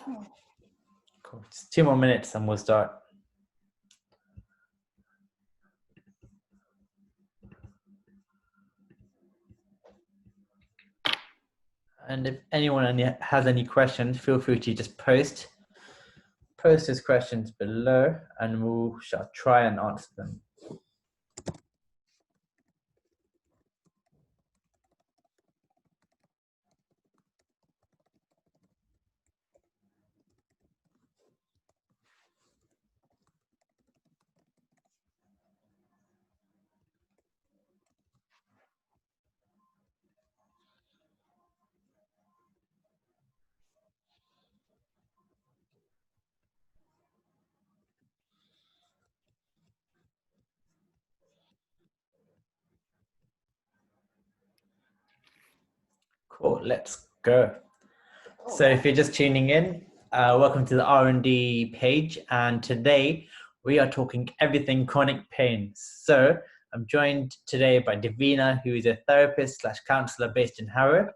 Cool. Just 2 more minutes and we'll start. And if anyone has any questions, feel free to just post those questions below and we shall try and answer them. Cool, let's go. So if you're just tuning in, welcome to the R&D page. And today we are talking everything chronic pain. So I'm joined today by Divina, who is a therapist / counsellor based in Harrow.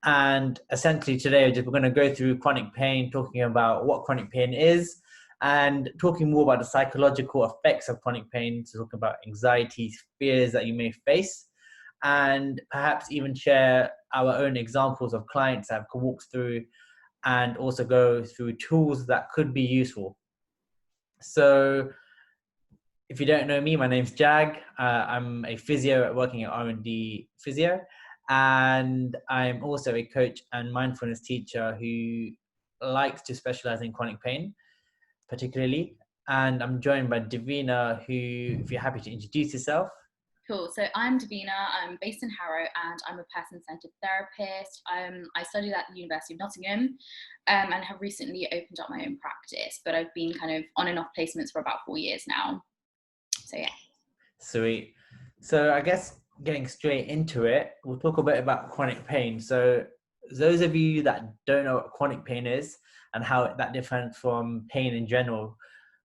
And essentially today we're going to go through chronic pain, talking about what chronic pain is and talking more about the psychological effects of chronic pain, to talk about anxieties, fears that you may face, and perhaps even share our own examples of clients that have walked through and also go through tools that could be useful. So if you don't know me, my name's Jag. I'm a physio working at R&D Physio, and I'm also a coach and mindfulness teacher who likes to specialize in chronic pain, particularly. And I'm joined by Divina, who, if you're happy to introduce yourself. Cool. So I'm Divina. I'm based in Harrow and I'm a person-centered therapist. I studied at the University of Nottingham and have recently opened up my own practice, but I've been kind of on and off placements for about 4 years now. So yeah. Sweet. So I guess getting straight into it, we'll talk a bit about chronic pain. So those of you that don't know what chronic pain is and how that differs from pain in general,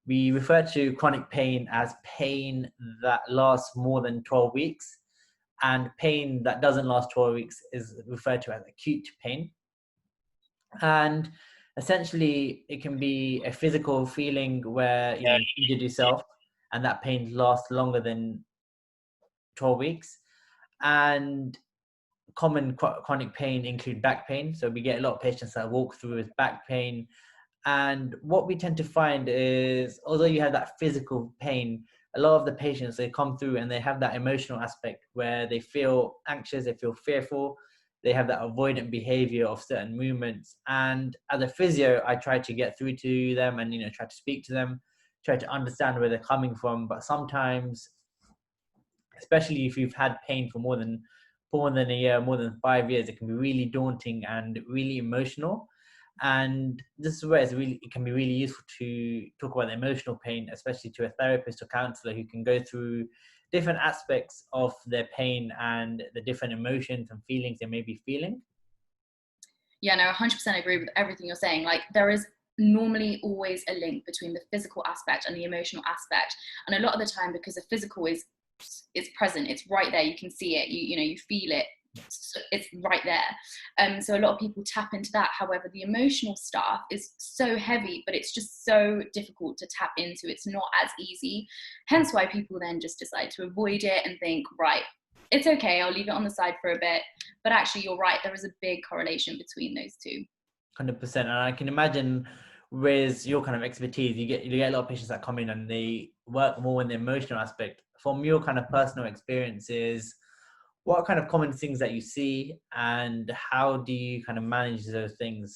we refer to chronic pain as pain that lasts more than 12 weeks, and pain that doesn't last 12 weeks is referred to as acute pain. And essentially, it can be a physical feeling where you injured yourself and that pain lasts longer than 12 weeks. And common chronic pain include back pain. So we get a lot of patients that walk through with back pain. And what we tend to find is, although you have that physical pain, a lot of the patients, they come through and they have that emotional aspect where they feel anxious, they feel fearful, they have that avoidant behavior of certain movements. And as a physio, I try to get through to them and, try to speak to them, try to understand where they're coming from. But sometimes, especially if you've had pain for more than a year, more than 5 years, it can be really daunting and really emotional. And this is where it can be really useful to talk about the emotional pain, especially to a therapist or counselor who can go through different aspects of their pain and the different emotions and feelings they may be feeling. Yeah, no, 100% agree with everything you're saying. Like, there is normally always a link between the physical aspect and the emotional aspect. And a lot of the time, because the physical is present, it's right there, you can see it, you feel it, it's right there. So a lot of people tap into that. However, the emotional stuff is so heavy, but it's just so difficult to tap into. It's not as easy, hence why people then just decide to avoid it and think, right, it's okay, I'll leave it on the side for a bit. But actually, you're right, there is a big correlation between those two. 100%. And I can imagine with your kind of expertise, you get a lot of patients that come in and they work more in the emotional aspect. From your kind of personal experiences, what kind of common things that you see and how do you kind of manage those things?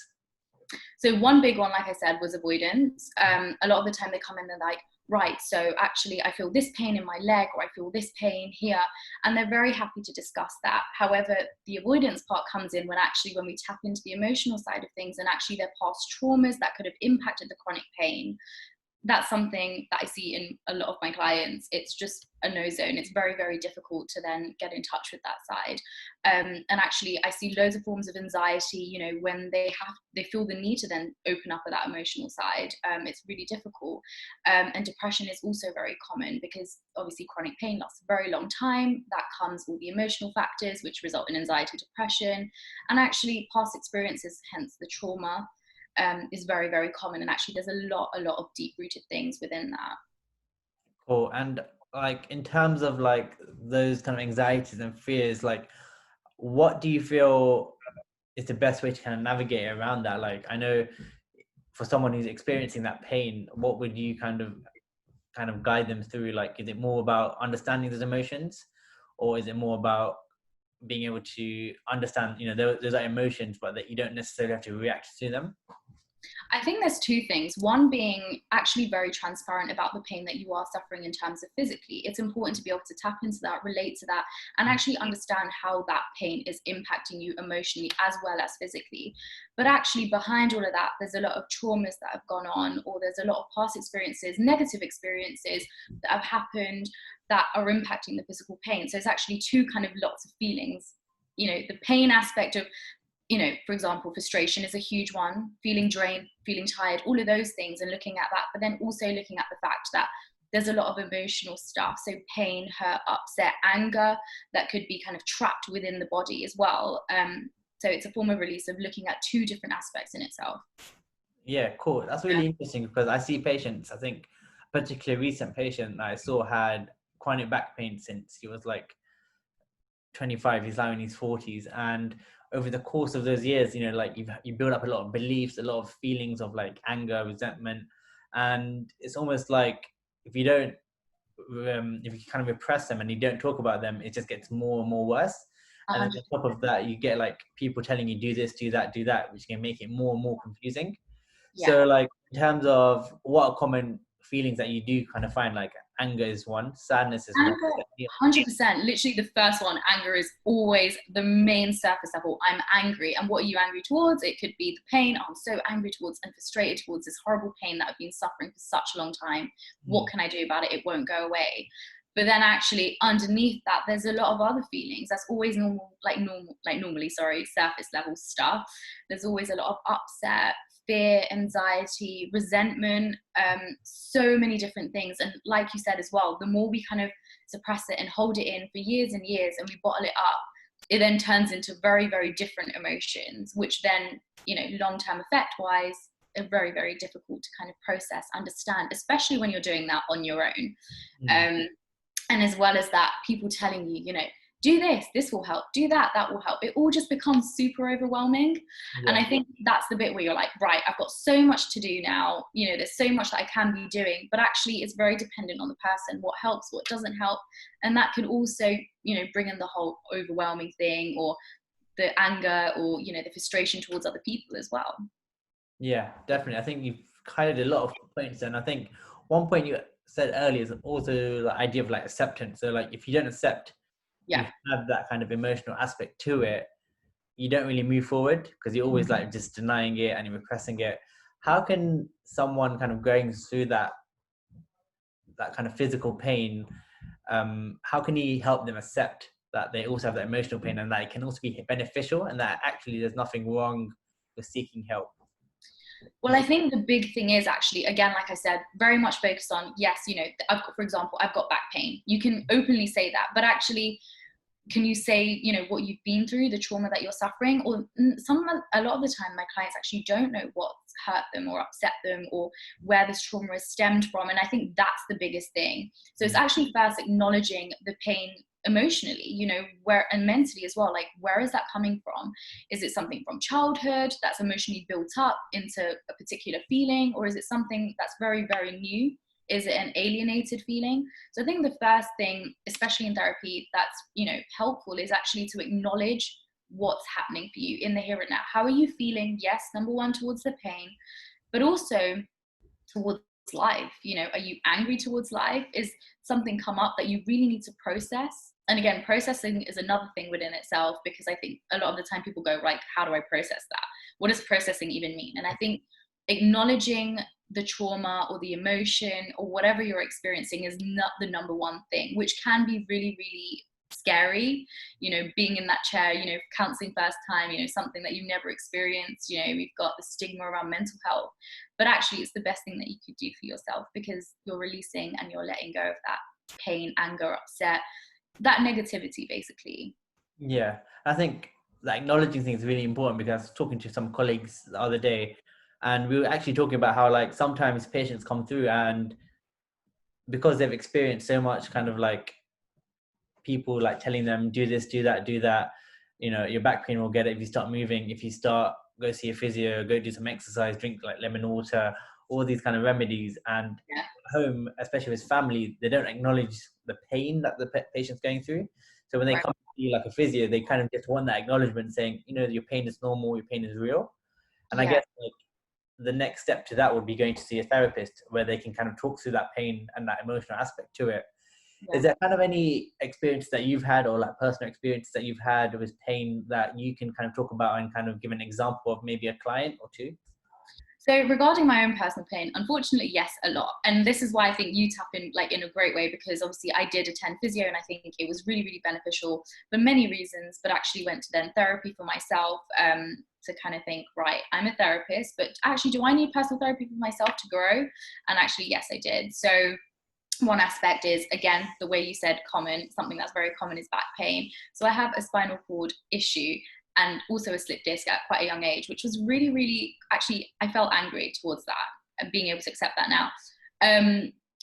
So one big one, like I said, was avoidance. A lot of the time they come in and they're like, right, so actually I feel this pain in my leg, or I feel this pain here, and they're very happy to discuss that. However, the avoidance part comes in when we tap into the emotional side of things and actually their past traumas that could have impacted the chronic pain. That's something that I see in a lot of my clients. It's just a no zone. It's very, very difficult to then get in touch with that side. And actually, I see loads of forms of anxiety, when they feel the need to then open up with that emotional side. It's really difficult. And depression is also very common because obviously chronic pain lasts a very long time. That comes all the emotional factors, which result in anxiety, depression, and actually past experiences, hence the trauma. is very, very common. And actually there's a lot of deep rooted things within that. Cool. And like in terms of like those kind of anxieties and fears, like what do you feel is the best way to kind of navigate around that? Like I know for someone who's experiencing that pain, what would you kind of guide them through? Like, is it more about understanding those emotions, or is it more about being able to understand, those are emotions, but that you don't necessarily have to react to them? I think there's two things. One being actually very transparent about the pain that you are suffering in terms of physically. It's important to be able to tap into that, relate to that, and actually understand how that pain is impacting you emotionally as well as physically. But actually behind all of that, there's a lot of traumas that have gone on, or there's a lot of past experiences, negative experiences that have happened that are impacting the physical pain. So it's actually two kind of lots of feelings. The pain aspect of, for example, frustration is a huge one, feeling drained, feeling tired, all of those things, and looking at that, but then also looking at the fact that there's a lot of emotional stuff. So pain, hurt, upset, anger that could be kind of trapped within the body as well. So it's a form of release of looking at two different aspects in itself. Yeah, cool. That's really interesting, because I see patients, I think a particularly recent patient that I saw had chronic back pain since he was like 25, he's now in his 40s. And over the course of those years, like you build up a lot of beliefs, a lot of feelings of like anger, resentment. And it's almost like if you don't, if you kind of repress them and you don't talk about them, it just gets more and more worse. And then on top of that, you get like people telling you do this, do that, which can make it more and more confusing. Yeah. So like in terms of what are common feelings that you do kind of find, like anger is one, sadness is Anger, one. 100%. Literally the first one, anger is always the main surface level. I'm angry. And what are you angry towards? It could be the pain. I'm so angry towards and frustrated towards this horrible pain that I've been suffering for such a long time. What can I do about it? It won't go away. But then actually underneath that, there's a lot of other feelings. That's always normally, surface level stuff. There's always a lot of upset, fear, anxiety, resentment, so many different things. And like you said as well, the more we kind of suppress it and hold it in for years and years and we bottle it up, it then turns into very, very different emotions, which then, long-term effect wise, are very, very difficult to kind of process, understand, especially when you're doing that on your own. And as well as that, people telling you, do this will help, do that will help. It all just becomes super overwhelming. Yeah. And I think that's the bit where you're like, right, I've got so much to do now. There's so much that I can be doing, but actually it's very dependent on the person, what helps, what doesn't help. And that can also, bring in the whole overwhelming thing, or the anger, or, the frustration towards other people as well. Yeah, definitely. I think you've highlighted a lot of points. And I think one point you said earlier is also the idea of like acceptance. So like if you don't accept, you have that kind of emotional aspect to it, you don't really move forward, because you're always like just denying it and you're repressing it. How can someone kind of going through that kind of physical pain, how can you help them accept that they also have that emotional pain, and that it can also be beneficial, and that actually there's nothing wrong with seeking help? Well, I think the big thing is actually, again, like I said, very much focused on, yes, for example, I've got back pain. You can openly say that, but actually, can you say, what you've been through, the trauma that you're suffering? Or a lot of the time, my clients actually don't know what's hurt them or upset them, or where this trauma is stemmed from. And I think that's the biggest thing. So it's actually first acknowledging the pain emotionally, where, and mentally as well, like where is that coming from? Is it something from childhood that's emotionally built up into a particular feeling, or is it something that's very, very new? Is it an alienated feeling? So I think the first thing, especially in therapy, that's helpful, is actually to acknowledge what's happening for you in the here and now. How are you feeling? Yes, number one, towards the pain, but also towards life. Are you angry towards life? Is something come up that you really need to process? And again, processing is another thing within itself, because I think a lot of the time people go, right, how do I process that? What does processing even mean? And I think acknowledging the trauma or the emotion or whatever you're experiencing is not the number one thing, which can be really, really scary. Being in that chair, counseling first time, something that you've never experienced. We've got the stigma around mental health, but actually it's the best thing that you could do for yourself, because you're releasing and you're letting go of that pain, anger, upset, that negativity, basically. Yeah, I think like acknowledging things is really important, because I was talking to some colleagues the other day, And we were actually talking about how like sometimes patients come through and because they've experienced so much kind of like people like telling them do this, do that, do that, you know, your back pain will get it if you start moving, if you start, go see a physio, go do some exercise, drink like lemon water, all these kind of remedies. And Yeah. home, especially with family, they don't acknowledge the pain that the patient's going through. So when they Right. come to you like a physio, they kind of just want that acknowledgement saying, you know, your pain is normal, your pain is real. And I Yeah. guess like the next step to that would be going to see a therapist where they can kind of talk through that pain and that emotional aspect to it. Yeah. Is there kind of any experience that you've had or like personal experience that you've had with pain that you can kind of talk about and kind of give an example of maybe a client or two? So regarding my own personal pain, unfortunately, yes, a lot. And this is why I think you tap in like in a great way, because obviously I did attend physio and I think it was really, really beneficial for many reasons, but actually went to then therapy for myself to kind of think, right, I'm a therapist, but actually do I need personal therapy for myself to grow? And actually, yes, I did. So one aspect is, again, the way you said common, something that's very common is back pain. So I have a spinal cord issue and also a slip disc at quite a young age, which was really, really, actually, I felt angry towards that and being able to accept that now.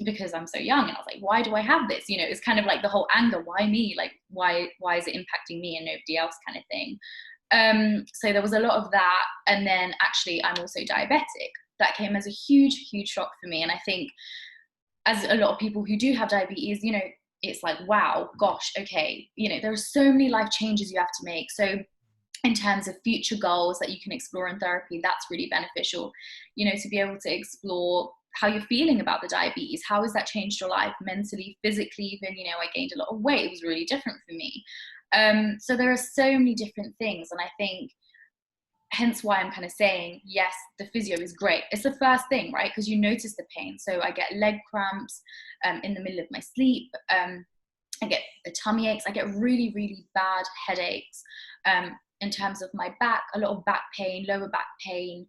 Because I'm so young and I was like, why do I have this? You know, it's kind of like the whole anger, why me? Like, why is it impacting me and nobody else kind of thing? So there was a lot of that. And then actually, I'm also diabetic. That came as a huge, huge shock for me. And I think as a lot of people who do have diabetes, you know, it's like, wow, gosh, okay, you know, there are so many life changes you have to make. So in terms of future goals that you can explore in therapy, that's really beneficial, you know, to be able to explore how you're feeling about the diabetes. How has that changed your life mentally, physically, even, you know, I gained a lot of weight. It was really different for me. So there are so many different things. And I think hence why I'm kind of saying, yes, the physio is great. It's the first thing, right? Because you notice the pain. So I get leg cramps in the middle of my sleep. I get the tummy aches. I get really, really bad headaches. In terms of my back, a lot of back pain, lower back pain.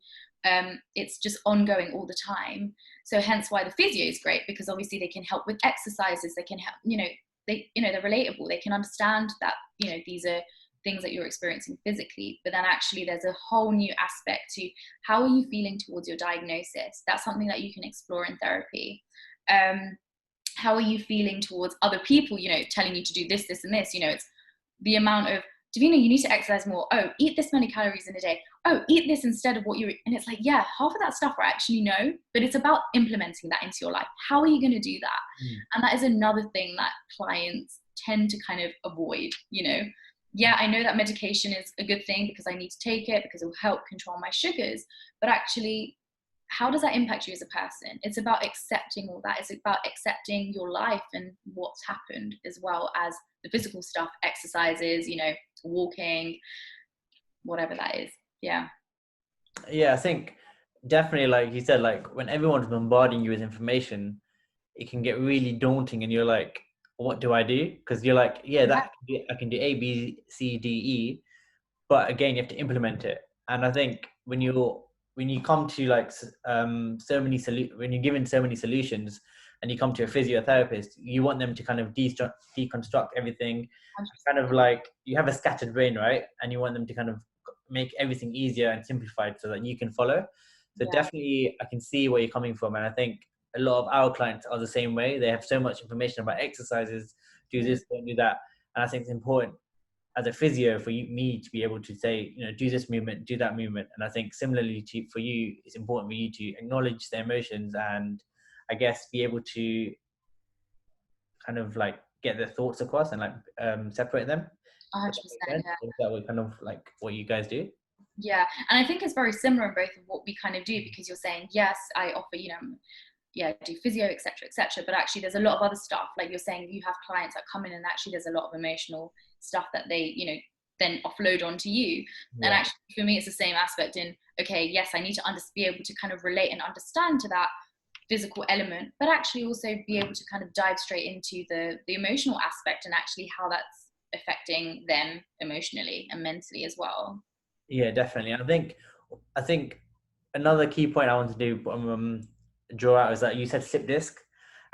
It's just ongoing all the time. So hence why the physio is great, because obviously they can help with exercises. They can help, they're relatable. They can understand that, you know, these are things that you're experiencing physically, but then actually there's a whole new aspect to how are you feeling towards your diagnosis. That's something that you can explore in therapy. How are you feeling towards other people, you know, telling you to do this, this, and this? You know, it's the amount of, Divina, you need to exercise more. Oh, eat this many calories in a day. Oh, eat this instead of what you, and it's like, yeah, half of that stuff I actually know, but it's about implementing that into your life. How are you going to do that? And that is another thing that clients tend to kind of avoid, you know. Yeah, I know that medication is a good thing because I need to take it because it will help control my sugars, but actually, how does that impact you as a person? It's about accepting all that. It's about accepting your life and what's happened, as well as the physical stuff, exercises, you know, walking, whatever that is. Yeah. Yeah, I think definitely, like you said, like when everyone's bombarding you with information, it can get really daunting and you're like, what do I do? Because you're like, yeah, I can do A, B, C, D, E, but again, you have to implement it. And I think when you come to like when you're given so many solutions and you come to a physiotherapist, you want them to kind of deconstruct everything, kind of like you have a scattered brain, right? And you want them to kind of make everything easier and simplified so that you can follow. So Yeah. definitely I can see where you're coming from. And I think a lot of our clients are the same way. They have so much information about exercises, do this, don't do that. And I think it's important as a physio for me to be able to say, you know, do this movement, do that movement. And I think similarly for you, it's important for you to acknowledge the emotions and I guess be able to kind of like get their thoughts across and like separate them. If that 100%. makes sense. Yeah. Is that what kind of like what you guys do? Yeah. And I think it's very similar in both of what we kind of do, because you're saying, yes, I offer, you know, yeah, do physio, etc., etc. But actually, there's a lot of other stuff. Like you're saying, you have clients that come in, and actually, there's a lot of emotional stuff that they, you know, then offload onto you. Yeah. And actually, for me, it's the same aspect. In okay, yes, I need to be able to kind of relate and understand to that physical element, but actually also be able to kind of dive straight into the emotional aspect and actually how that's affecting them emotionally and mentally as well. Yeah, definitely. I think another key point I want to do draw out is that you said slip disc,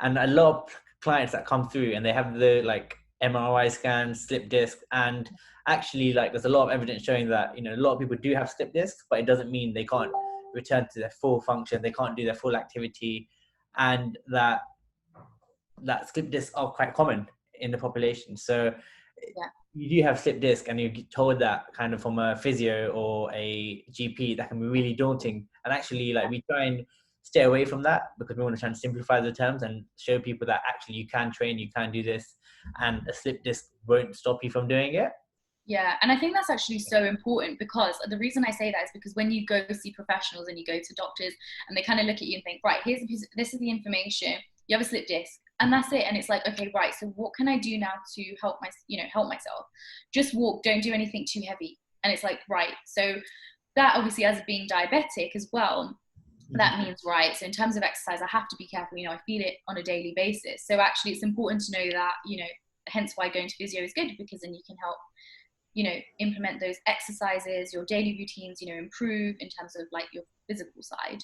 and a lot of clients that come through and they have the like MRI scans, slip disc, and actually like there's a lot of evidence showing that, you know, a lot of people do have slip discs, but it doesn't mean they can't return to their full function, they can't do their full activity, and that slip discs are quite common in the population. So you do have slip disc, and you're told that kind of from a physio or a GP, that can be really daunting. And actually, like, we try and stay away from that, because we want to try and simplify the terms and show people that actually you can train, you can do this, and a slip disc won't stop you from doing it. Yeah, and I think that's actually so important, because the reason I say that is because when you go see professionals and you go to doctors and they kind of look at you and think, right, this is the information, you have a slip disc, and that's it. And it's like, okay, right, so what can I do now to help myself? Just walk, don't do anything too heavy. And it's like, right, so that obviously, as being diabetic as well, that means, right, so in terms of exercise, I have to be careful, I feel it on a daily basis. So actually it's important to know that, hence why going to physio is good, because then you can help implement those exercises, your daily routines, improve in terms of like your physical side,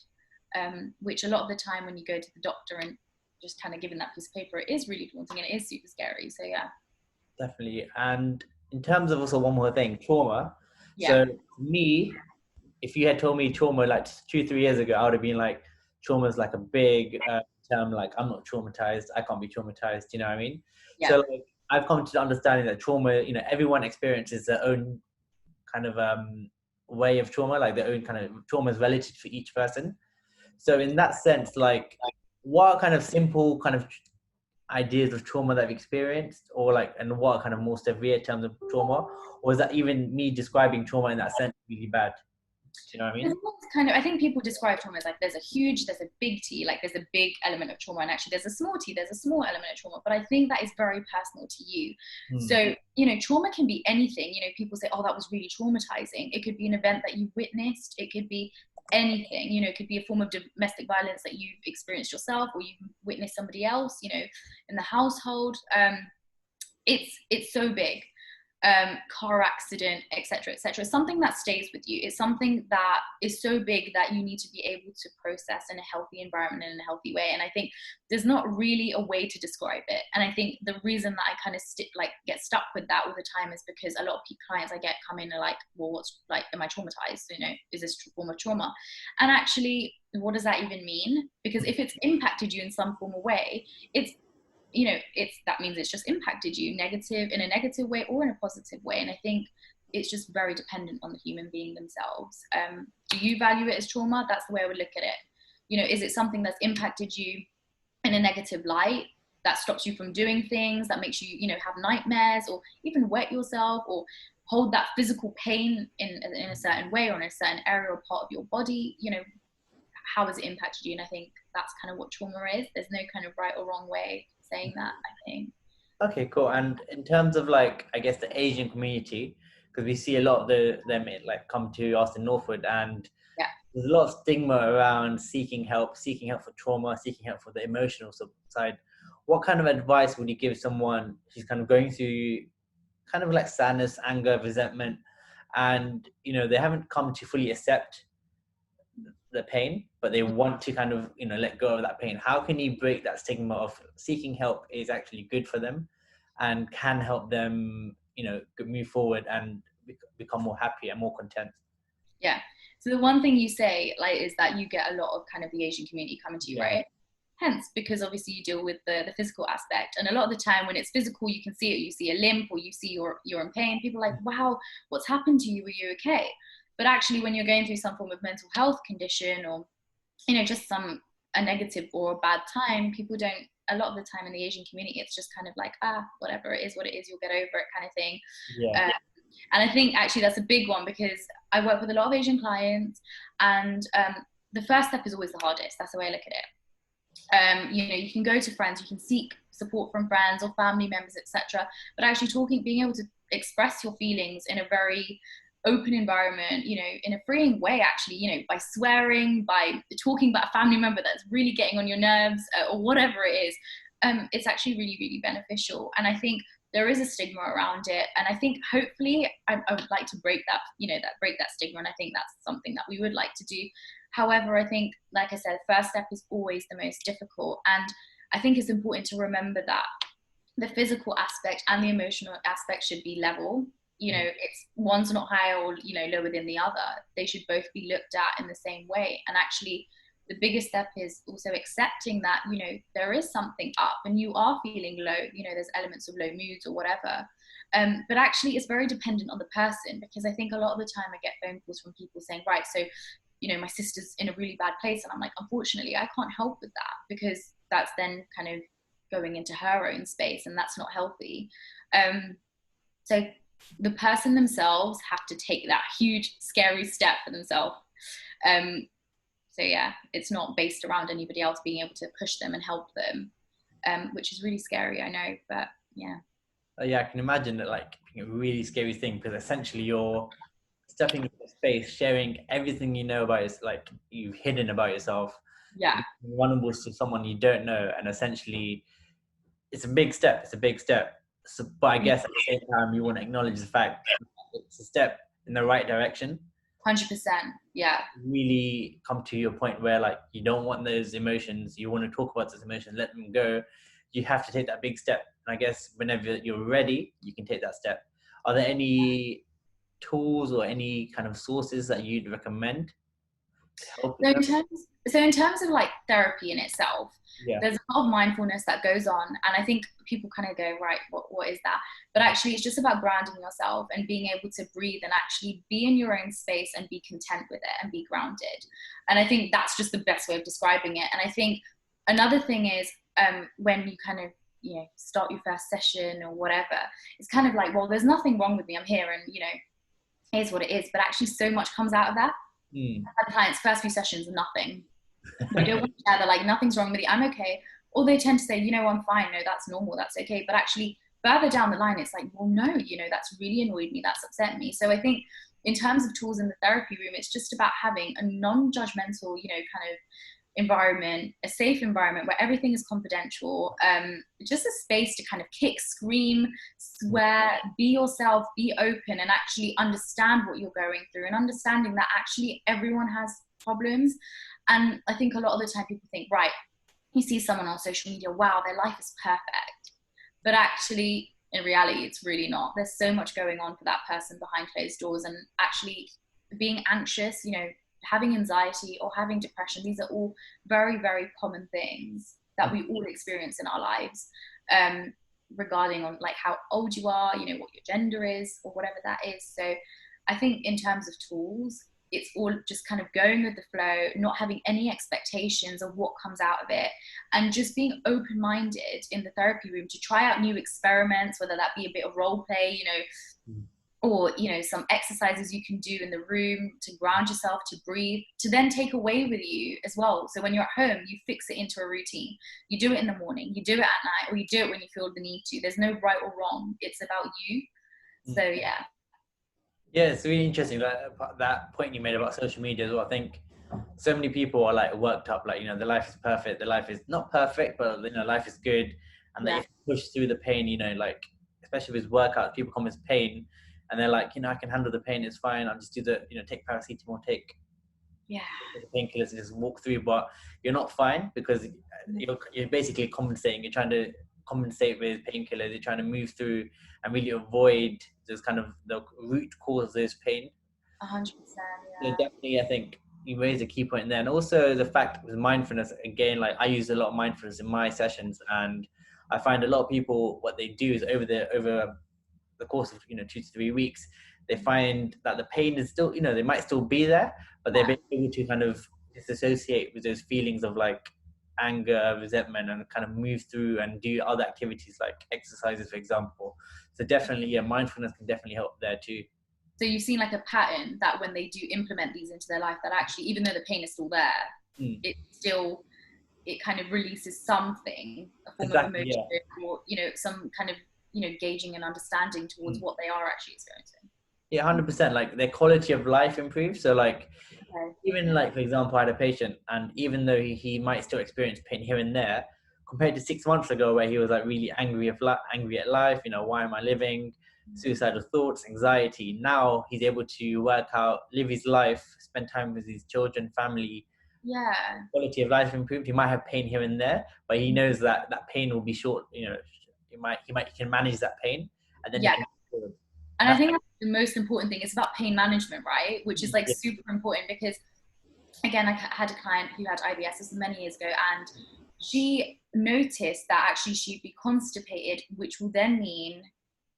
which a lot of the time when you go to the doctor and just kind of given that piece of paper, it is really daunting and it is super scary. So yeah, definitely. And in terms of also one more thing, trauma. So me, if you had told me trauma like 2-3 years ago, I would have been like, trauma is like a big term, like, I'm not traumatized, I can't be traumatized, you know what I mean? So like, I've come to the understanding that trauma, everyone experiences their own kind of way of trauma, like their own kind of trauma is relative for each person. So in that sense, like, what kind of simple kind of ideas of trauma that I've experienced, or like, and what are kind of more severe terms of trauma, or is that even me describing trauma in that sense really bad? Do you know what I mean? I think people describe trauma as like, there's a big T, like there's a big element of trauma, and actually there's a small T, there's a small element of trauma. But I think that is very personal to you. So, trauma can be anything. People say, oh, that was really traumatizing. It could be an event that you witnessed. It could be anything. It could be a form of domestic violence that you've experienced yourself, or you've witnessed somebody else, in the household. It's so big. Car accident, etc., something that stays with you. It's something that is so big that you need to be able to process in a healthy environment, in a healthy way. And I think there's not really a way to describe it. And I think the reason that I kind of get stuck with that all the time is because a lot of clients I get come in are like, well, what's like, am I traumatized? Is this a form of trauma? And actually, what does that even mean? Because if it's impacted you in some form of way, that means it's just impacted you in a negative way or in a positive way. And I think it's just very dependent on the human being themselves. Do you value it as trauma? That's the way I would look at it. Is it something that's impacted you in a negative light, that stops you from doing things, that makes you, have nightmares, or even wet yourself, or hold that physical pain in a certain way, or in a certain area or part of your body? How has it impacted you? And I think that's kind of what trauma is. There's no kind of right or wrong way saying that, I think. Okay, cool. And in terms of like, I guess the Asian community, because we see a lot of them like come to us in Northwood, and there's a lot of stigma around seeking help for trauma, seeking help for the emotional side. What kind of advice would you give someone who's kind of going through kind of like sadness, anger, resentment, and they haven't come to fully accept the pain, but they want to kind of let go of that pain? How can you break that stigma of seeking help is actually good for them and can help them move forward and become more happy and more content? So the one thing you say, like, is that you get a lot of kind of the Asian community coming to you, right? Hence, because obviously you deal with the physical aspect, and a lot of the time when it's physical, you can see it. You see a limp, or you see you're in pain. People are like, wow, what's happened to you? Are you okay? But actually, when you're going through some form of mental health condition, or just a negative or a bad time, people don't, a lot of the time in the Asian community, it's just kind of like, whatever, it is what it is, you'll get over it, kind of thing. And I think actually that's a big one, because I work with a lot of Asian clients, and the first step is always the hardest. That's the way I look at it. You can go to friends, you can seek support from friends or family members, etc. But actually being able to express your feelings in a very open environment, in a freeing way, actually, by swearing, by talking about a family member that's really getting on your nerves, or whatever it is, it's actually really, really beneficial. And I think there is a stigma around it, and I think hopefully I would like to break that, break that stigma, and I think that's something that we would like to do. However, I think, like I said, first step is always the most difficult, and I think it's important to remember that the physical aspect and the emotional aspect should be level. you know, it's one's not higher or, you know, lower than the other. They should both be looked at in the same way. And actually the biggest step is also accepting that, you know, there is something up and you are feeling low, you know, there's elements of low moods or whatever. But actually it's very dependent on the person, because I think a lot of the time I get phone calls from people saying, right, so, you know, my sister's in a really bad place. And I'm like, unfortunately, I can't help with that, because that's then kind of going into her own space, and that's not healthy. So the person themselves have to take that huge, scary step for themselves. So yeah, it's not based around anybody else being able to push them and help them, which is really scary, I know, but yeah. Yeah, I can imagine that, like, being a really scary thing, because essentially you're stepping into space, sharing everything you know about like you've hidden about yourself. Yeah. Vulnerable to someone you don't know, and essentially it's a big step. It's a big step. So, but I guess at the same time, you want to acknowledge the fact it's a step in the right direction. 100%. Yeah. Really come to your point where, like, you don't want those emotions. You want to talk about those emotions, let them go. You have to take that big step. And I guess whenever you're ready, you can take that step. Are there any tools or any kind of sources that you'd recommend to help with that? So in terms of like therapy in itself, Yeah. there's a lot of mindfulness that goes on, and I think people kind of go, right, what is that? But actually it's just about grounding yourself and being able to breathe and actually be in your own space and be content with it and be grounded. And I think that's just the best way of describing it. And I think another thing is, when you kind of, you know, start your first session or whatever, it's kind of like, well, there's nothing wrong with me, I'm here, and, you know, here's what it is. But actually so much comes out of that. I've had clients first few sessions, nothing. They don't want to share. They're like, nothing's wrong with you, I'm okay. Or they tend to say, you know, I'm fine, no, that's normal, that's okay. But actually further down the line, it's like, well, no, you know, that's really annoyed me, that's upset me. So I think in terms of tools in the therapy room, it's just about having a non-judgmental, you know, kind of environment, a safe environment where everything is confidential, just a space to kind of kick, scream, swear, be yourself, be open, and actually understand what you're going through, and understanding that actually everyone has problems. And I think a lot of the time people think, right, you see someone on social media, wow, their life is perfect. But actually, in reality, it's really not. There's so much going on for that person behind closed doors. And actually being anxious, you know, having anxiety or having depression, these are all very, very common things that we all experience in our lives, regarding on like how old you are, you know, what your gender is, or whatever that is. So I think in terms of tools, it's all just kind of going with the flow, not having any expectations of what comes out of it, and just being open-minded in the therapy room to try out new experiments, whether that be a bit of role play, you know, or, you know, some exercises you can do in the room to ground yourself, to breathe, to then take away with you as well. So when you're at home, you fix it into a routine. You do it in the morning, you do it at night, or you do it when you feel the need to. There's no right or wrong. It's about you. So yeah. Yeah, it's really interesting, like, that point you made about social media as well. I think so many people are like worked up, like, you know, their life is perfect, their life is not perfect, but, you know, life is good, and they push through the pain, you know, like, especially with workouts, people come with pain, and they're like, you know, I can handle the pain, it's fine, I'll just do the, you know, take paracetamol, take the painkillers, and just walk through. But you're not fine, because you're basically compensating. You're trying to compensate with painkillers. You're trying to move through and really avoid those kind of the root cause of this pain. 100%. So definitely, I think you raised a key point there. And also the fact with mindfulness, again, like, I use a lot of mindfulness in my sessions, and I find a lot of people, what they do is over the course of, you know, 2 to 3 weeks, they find that the pain is still, you know, they might still be there, but they're able to kind of disassociate with those feelings of like anger, resentment, and kind of move through and do other activities like exercises, for example. So definitely, yeah, mindfulness can definitely help there too. So you've seen like a pattern that when they do implement these into their life, that actually, even though the pain is still there, it kind of releases something, a form of emotion, or, you know, some kind of, you know, gauging and understanding towards what they are actually experiencing. Yeah, 100%. Like, their quality of life improves. So like, even like, for example, I had a patient, and even though he might still experience pain here and there, compared to 6 months ago where he was like really angry at life, you know, why am I living, suicidal thoughts, anxiety, now he's able to work out, live his life, spend time with his children, family. Quality of life improved. He might have pain here and there, but he knows that that pain will be short, you know, he can manage that pain, and then he can. And I think that's the most important thing. It's about pain management, right? Which is like super important because, again, I had a client who had IBS, this was many years ago, and she noticed that actually she'd be constipated, which will then mean,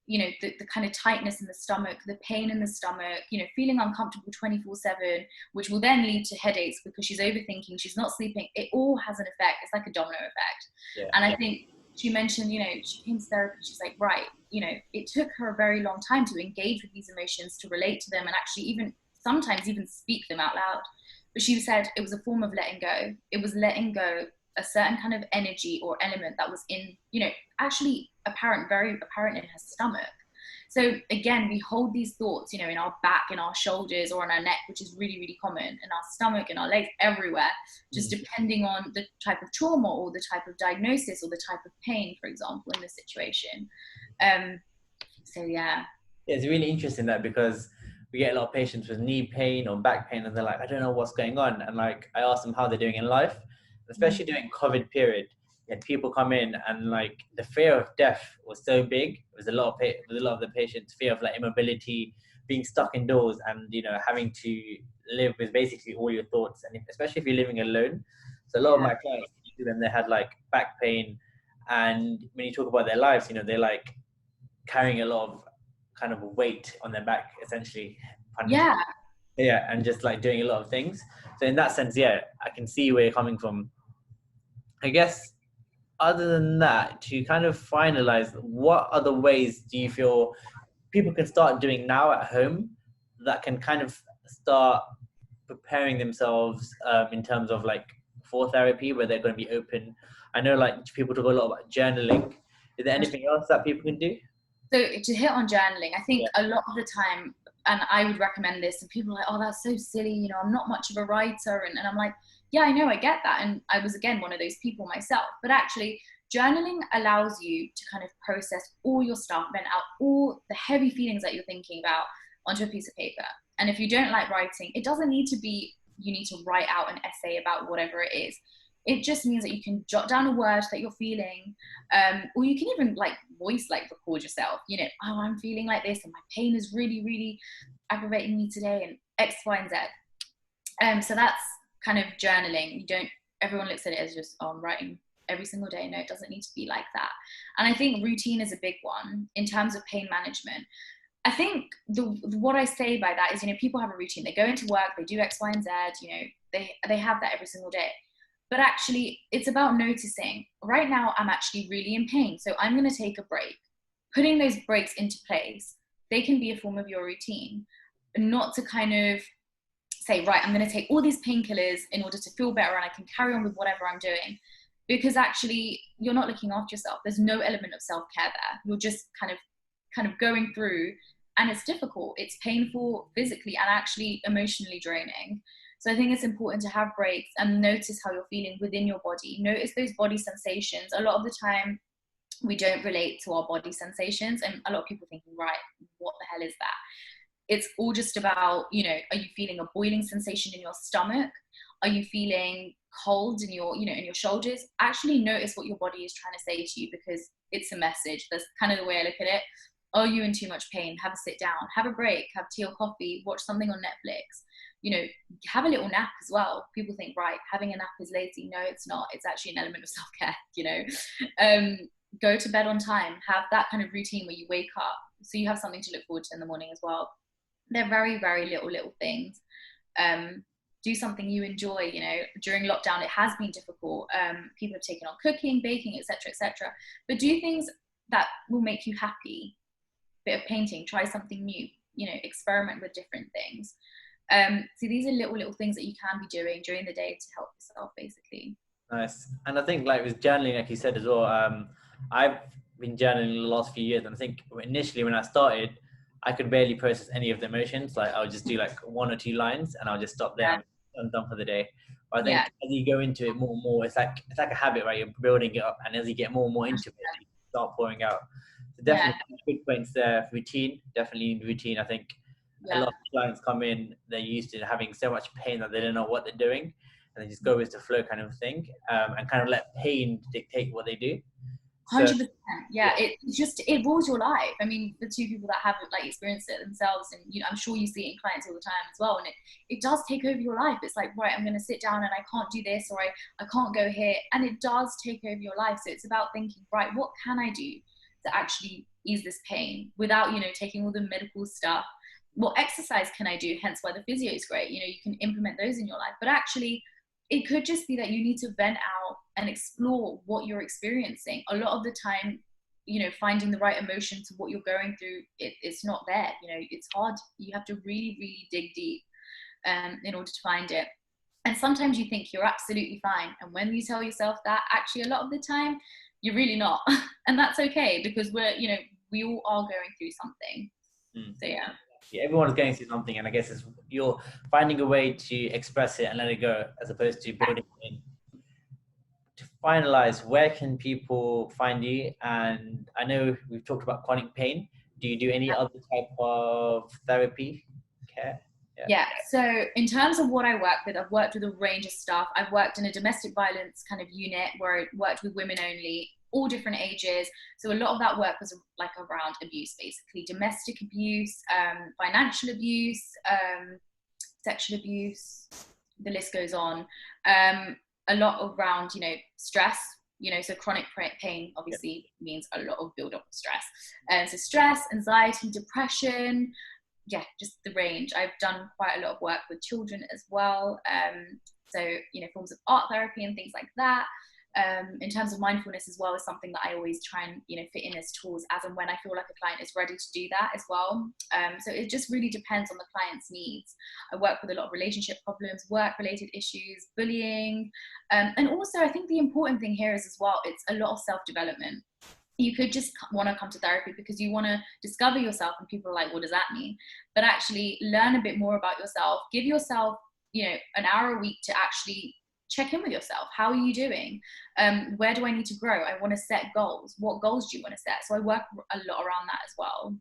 you know, the kind of tightness in the stomach, the pain in the stomach, you know, feeling uncomfortable 24/7, which will then lead to headaches because she's overthinking, she's not sleeping. It all has an effect. It's like a domino effect. Yeah. And I think she mentioned, you know, she came to therapy, she's like, right, you know, it took her a very long time to engage with these emotions, to relate to them, and actually even sometimes even speak them out loud. But she said it was a form of letting go. It was letting go a certain kind of energy or element that was in, you know, actually very apparent in her stomach. So again, we hold these thoughts, you know, in our back, in our shoulders, or in our neck, which is really, really common, in our stomach, in our legs, everywhere, just depending on the type of trauma or the type of diagnosis or the type of pain, for example, in this situation. So yeah. It's really interesting that, because we get a lot of patients with knee pain or back pain, and they're like, I don't know what's going on. And like, I ask them how they're doing in life, especially during COVID period. You had people come in, and like the fear of death was so big. It was a lot of the patients' fear of like immobility, being stuck indoors, and you know, having to live with basically all your thoughts, and especially if you're living alone. So a lot of my clients, when they had like back pain, and when you talk about their lives, you know, they're like carrying a lot of kind of weight on their back, essentially. Yeah. Yeah, and just like doing a lot of things. So in that sense, yeah, I can see where you're coming from. I guess other than that, to kind of finalize, what other ways do you feel people can start doing now at home that can kind of start preparing themselves in terms of like for therapy, where they're going to be open? I know like people talk a lot about journaling. Is there anything else that people can do? So to hit on journaling, I think a lot of the time, and I would recommend this, and people are like, oh, that's so silly, you know, I'm not much of a writer. And I'm like, yeah, I know, I get that. And I was, again, one of those people myself. But actually, journaling allows you to kind of process all your stuff, vent out all the heavy feelings that you're thinking about onto a piece of paper. And if you don't like writing, it doesn't need to be, you need to write out an essay about whatever it is. It just means that you can jot down a word that you're feeling, or you can even like voice, like record yourself, you know, oh, I'm feeling like this, and my pain is really, really aggravating me today, and X, Y, and Z. So that's kind of journaling. Everyone looks at it as just, oh, I'm writing every single day. No, it doesn't need to be like that. And I think routine is a big one in terms of pain management. I think what I say by that is, you know, people have a routine. They go into work, they do X, Y, and Z, you know, they have that every single day. But actually, it's about noticing, right now, I'm actually really in pain, so I'm going to take a break. Putting those breaks into place, they can be a form of your routine. Not to kind of say, right, I'm going to take all these painkillers in order to feel better and I can carry on with whatever I'm doing. Because actually, you're not looking after yourself. There's no element of self-care there. You're just kind of going through, and it's difficult. It's painful physically and actually emotionally draining. So I think it's important to have breaks and notice how you're feeling within your body. Notice those body sensations. A lot of the time, we don't relate to our body sensations, and a lot of people thinking, right, what the hell is that? It's all just about, you know, are you feeling a boiling sensation in your stomach? Are you feeling cold in your, you know, in your shoulders? Actually notice what your body is trying to say to you, because it's a message. That's kind of the way I look at it. Are you in too much pain? Have a sit down, have a break, have tea or coffee, watch something on Netflix. You know, have a little nap as well. People think, right, having a nap is lazy. No, it's not. It's actually an element of self-care, you know. Go to bed on time. Have that kind of routine where you wake up, so you have something to look forward to in the morning as well. They're very, very little things. Do something you enjoy. You know, during lockdown, it has been difficult. People have taken on cooking, baking, etc. But do things that will make you happy. Bit of painting, try something new, you know, experiment with different things. So these are little things that you can be doing during the day to help yourself, basically. Nice. And I think like with journaling, like you said as well, I've been journaling the last few years, and I think initially when I started, I could barely process any of the emotions. Like I would just do like 1 or 2 lines and I'll just stop there and I'm done for the day. But I think as you go into it more and more, it's like a habit, right? You're building it up, and as you get more and more into it, you start pouring out. So definitely good points there. Routine, definitely routine. I think a lot of clients come in, they're used to having so much pain that they don't know what they're doing, and they just go with the flow kind of thing, and kind of let pain dictate what they do. So 100%. Yeah, it rules your life. I mean, the two people that haven't like experienced it themselves, and I'm sure you see it in clients all the time as well. And it does take over your life. It's like, right, I'm going to sit down and I can't do this, or I can't go here, and it does take over your life. So it's about thinking, right, what can I do to actually ease this pain without taking all the medical stuff? What exercise can I do? Hence why the physio is great. You can implement those in your life, but actually it could just be that you need to vent out and explore what you're experiencing. A lot of the time, finding the right emotion to what you're going through, it's not there. It's hard. You have to really, really dig deep in order to find it. And sometimes you think you're absolutely fine. And when you tell yourself that, actually a lot of the time, you're really not. And that's okay, because we all are going through something. So yeah. Yeah, everyone's going through something, and I guess you're finding a way to express it and let it go, as opposed to building it in. To finalize, where can people find you? And I know we've talked about chronic pain. Do you do any other type of therapy care? Yeah. So in terms of what I work with, I've worked with a range of stuff. I've worked in a domestic violence kind of unit where I worked with women only, all different ages. So a lot of that work was like around abuse, basically domestic abuse, financial abuse, sexual abuse, the list goes on. A lot around, stress, so chronic pain obviously means a lot of build-up of stress. So stress, anxiety, depression, just the range. I've done quite a lot of work with children as well. So, forms of art therapy and things like that. In terms of mindfulness as well, is something that I always try and fit in as tools as and when I feel like a client is ready to do that as well. So it just really depends on the client's needs. I work with a lot of relationship problems, work-related issues, bullying, and also I think the important thing here is as well, it's a lot of self-development. You could just want to come to therapy because you want to discover yourself, and people are like, what does that mean? But actually learn a bit more about yourself. Give yourself, an hour a week to actually check in with yourself. How are you doing? Where do I need to grow? I want to set goals. What goals do you want to set? So I work a lot around that as well.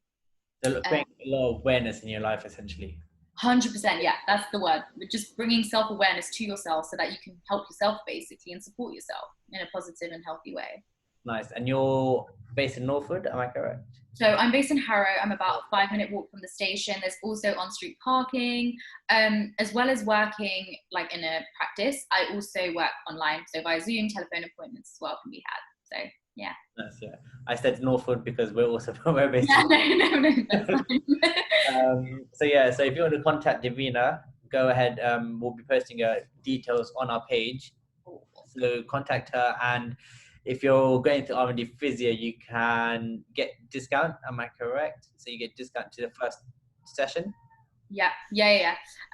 So creating a lot of awareness in your life, essentially. 100%, yeah, that's the word. Just bringing self-awareness to yourself so that you can help yourself basically and support yourself in a positive and healthy way. Nice. And you're based in Northwood, am I correct? So I'm based in Harrow. I'm about a 5-minute walk from the station. There's also on-street parking, as well as working like in a practice. I also work online, so via Zoom, telephone appointments as well can be had. So yeah. Nice, yeah. I said Northwood because we're based. Yeah, no, that's fine. So if you want to contact Divina, go ahead. We'll be posting details on our page. So contact her, and if you're going to R&D Physio, you can get discount. Am I correct? So you get discount to the first session. Yeah.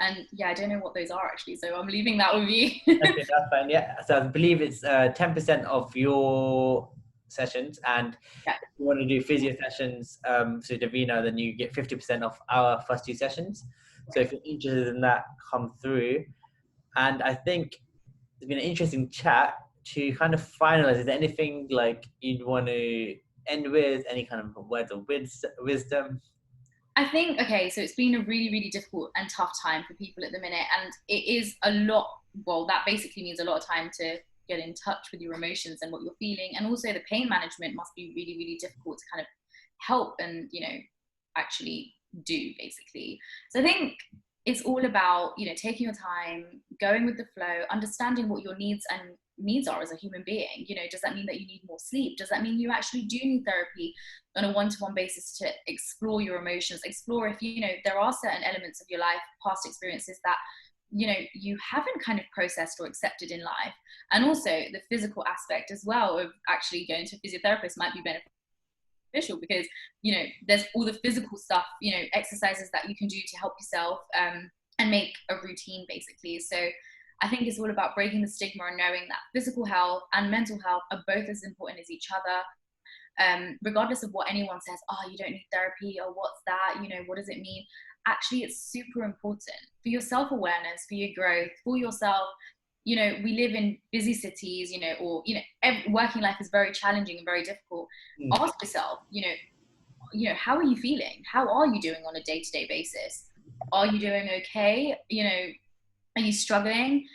And I don't know what those are actually, so I'm leaving that with you. Okay, that's fine. Yeah. So I believe it's 10% of your sessions, and if you want to do physio sessions, so Divina, then you get 50% off our first 2 sessions. So if you're interested in that, come through. And I think it's been an interesting chat. To kind of finalize, is there anything like you'd want to end with? Any kind of words of wisdom? I think, okay, so it's been a really, really difficult and tough time for people at the minute. And it is a lot, well, that basically means a lot of time to get in touch with your emotions and what you're feeling. And also the pain management must be really, really difficult to kind of help and, actually do basically. So I think it's all about, taking your time, going with the flow, understanding what your needs are as a human being. Does that mean that you need more sleep? Does that mean you actually do need therapy on a one-to-one basis to explore your emotions, explore if there are certain elements of your life, past experiences that you haven't kind of processed or accepted in life. And also the physical aspect as well of actually going to a physiotherapist might be beneficial because there's all the physical stuff, exercises that you can do to help yourself and make a routine basically. So I think it's all about breaking the stigma and knowing that physical health and mental health are both as important as each other. Regardless of what anyone says, oh, you don't need therapy, or what's that, what does it mean? Actually, it's super important for your self-awareness, for your growth, for yourself. We live in busy cities, or, working life is very challenging and very difficult. Ask yourself, how are you feeling? How are you doing on a day-to-day basis? Are you doing okay? Are you struggling?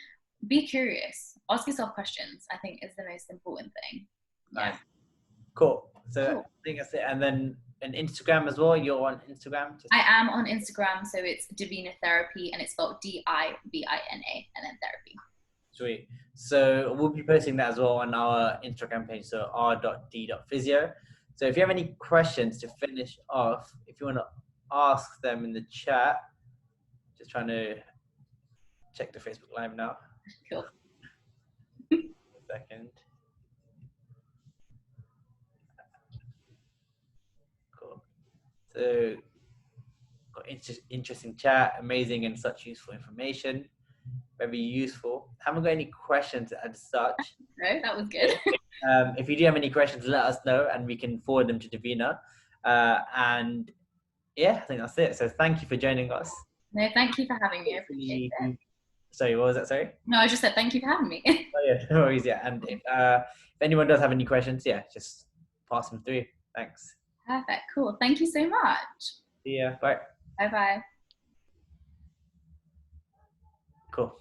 Be curious. Ask yourself questions, I think, is the most important thing. Nice. Cool. So Cool. I think that's it. And then an Instagram as well. You're on Instagram? I am on Instagram, so it's Divina Therapy, and it's spelled Divina and then therapy. Sweet. So we'll be posting that as well on our Instagram page, so r.d.physio. So if you have any questions to finish off, if you want to ask them in the chat, just trying to check the Facebook Live now. Cool. A second. Cool. So got interesting chat, amazing and such useful information. Very useful. Haven't got any questions as such. No, that was good. If you do have any questions, let us know and we can forward them to Divina. And yeah, I think that's it. So thank you for joining us. No, thank you for having me. I appreciate it. Sorry, what was that? Sorry? No, I just said thank you for having me. Oh yeah, no worries. Yeah, and if anyone does have any questions, yeah, just pass them through. Thanks. Perfect. Cool. Thank you so much. See ya. Bye. Bye-bye. Cool.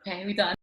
Okay, we're done.